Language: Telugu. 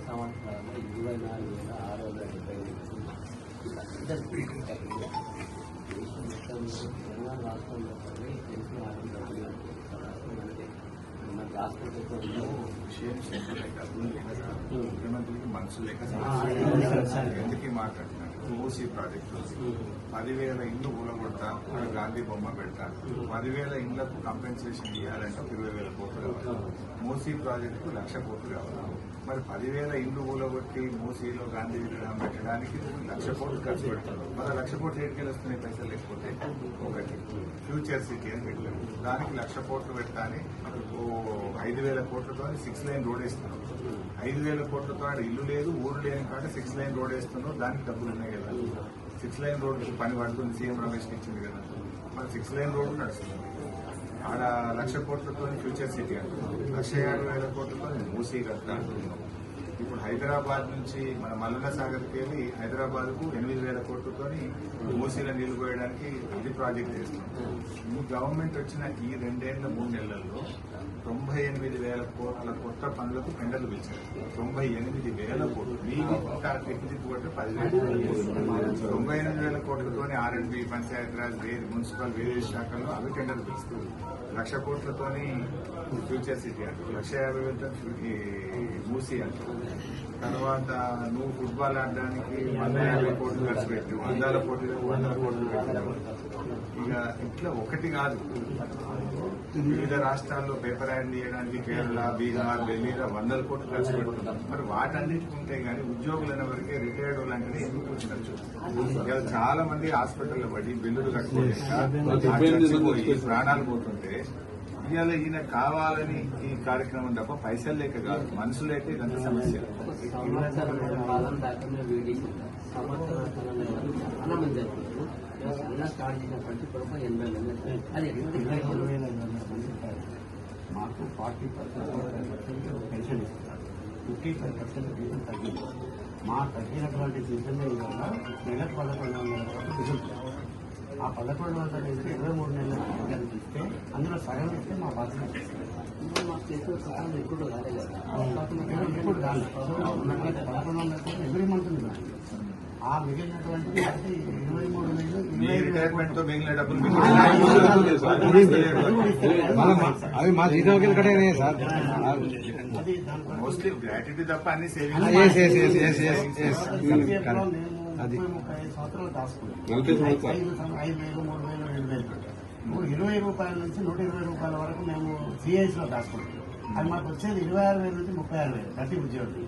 సంవత్సరాల్లో 24,675 దేశం మొత్తంలో తెలంగాణ రాష్ట్రంలో తెలిసిన ఆర్థిక మన రాష్ట్రంలో ముఖ్యమంత్రికి మనసు లేక ఎందుకు మాట్లాడుతున్నారు? మూసీ ప్రాజెక్టు 10,000 ఇండ్లు ఊలగొడతా, గాంధీ బొమ్మ పెడతా, 10,000 ఇండ్లకు కంపెన్సేషన్ ఇవ్వాలంటే 20,000 కోట్లు కావాలి. మూసీ ప్రాజెక్టు 1,00,000 కోట్లు కావాలి. మరి 10,000 ఇండ్లు ఊలగొట్టి మూసీలో గాంధీ విగ్రహం పెట్టడానికి 1,00,000 కోట్లు ఖర్చు పెడుతున్నారు. మరి 1,00,000 కోట్లు ఎటుకెళ్ళి వస్తున్నాయి పైసలు? లేకపోతే ఒకటి ఫ్యూచర్ సిటీ అని పెట్టలేదు, దానికి 1,00,000 కోట్లు పెట్టాలని 5,000 కోట్లతో 6 లైన్ రోడ్ వేస్తున్నారు. 5,000 కోట్లతో ఇల్లు లేదు, ఊరు లేని కాబట్టి 6 లైన్ రోడ్ వేస్తున్నారు. దానికి డబ్బులు ఉన్నాయి కదా. 6 లైన్ రోడ్డు పని పడుతుంది, సీఎం రమేష్ ఇచ్చింది కదా. మరి 6 లైన్ రోడ్డు నడుస్తుంది. ఆడ 1,00,000 కోట్లతో ఫ్యూచర్ సిటీ అంటున్నాం, 1,50,000 కోట్లతో మూసీ కడతా అంటున్నాం. ఇప్పుడు హైదరాబాద్ నుంచి మన మల్లన్న సాగర్కి వెళ్ళి హైదరాబాద్ కు 8,000 కోట్లతో మూసీలో నీళ్లు పోయడానికి అది ప్రాజెక్ట్ చేస్తున్నాం. ఈ గవర్నమెంట్ వచ్చిన ఈ 2 ఏళ్ల 3 నెలల్లో 98,000 కోట్ల కొత్త పనులకు టెండర్లు పిలిచారు. 98,000 కోట్లు. వీధి తిప్పుకుంటే 98,000 కోట్లతో R&B, పంచాయతీరాజ్, మున్సిపల్ వేరే శాఖల్లో అవి టెండర్లు పిలుస్తారు. 1,00,000 కోట్లతోని ఫ్యూచర్ సిటీ అంటారు, 150,000 మూసీ అంటారు. తర్వాత నువ్వు ఫుట్బాల్ ఆడడానికి 150 కోట్లు ఖర్చు పెట్టు, అందాల పోటీలకు 100 కోట్లు పెట్టావు. ఇక ఇట్లా ఒకటి కాదు, వివిధ రాష్ట్రాల్లో పేపర్ యాడ్ చేయడానికి కేరళ, బీహార్, ఢిల్లీలో 100 కోట్లు ఖర్చు పెడుతున్నాం. మరి వాటన్నిటికి ఉంటాయి కానీ ఉద్యోగులైన వరకే రిటైర్డ్ వాళ్ళంటే ఎందుకు కూర్చుండొచ్చు? చాలా మంది హాస్పిటల్లో పడి బిల్లులు కట్టుకోలేక ప్రాణాలు పోతుంటే ఇవాళ ఈయన కావాలని ఈ కార్యక్రమం తప్ప పైసలు లేక కాదు, మనసు లేక ఇదంతా సమస్య. మాకు 40% పెన్షన్ ఇస్తున్నారు, 55% జీతం తగ్గింది. మా తగ్గినటువంటి జీతం వల్ల నెలకు 1,100 మిగులుతుంది. ఆ 1,100 నిధులు 23 నెలల పిల్లలకి ఇస్తే అందులో సగం ఇస్తే మా బాధ్యత. మా చేతిలో సగం ఇప్పుడు కాలేదు, ఇప్పుడు కాదు. 1,100 ఎవ్రీ మంత్ ఆ మిగిలినటువంటి 23 నెలలు అవి మా జీతం కట్టే సార్. మోస్ట్లీ గ్రాట్యుటీ తప్ప అన్ని సేవింగ్. 35 సంవత్సరాలు దాచుకుంటాం. 5,000, 3,000, 2,000 ఇప్పుడు 20 రూపాయల నుంచి 120 రూపాయల వరకు మేము సిఐఎస్ లో దాచుకుంటాం. అది మాకు వచ్చేది 26,000 నుంచి 36,000 ప్రతి ఉద్యోగి.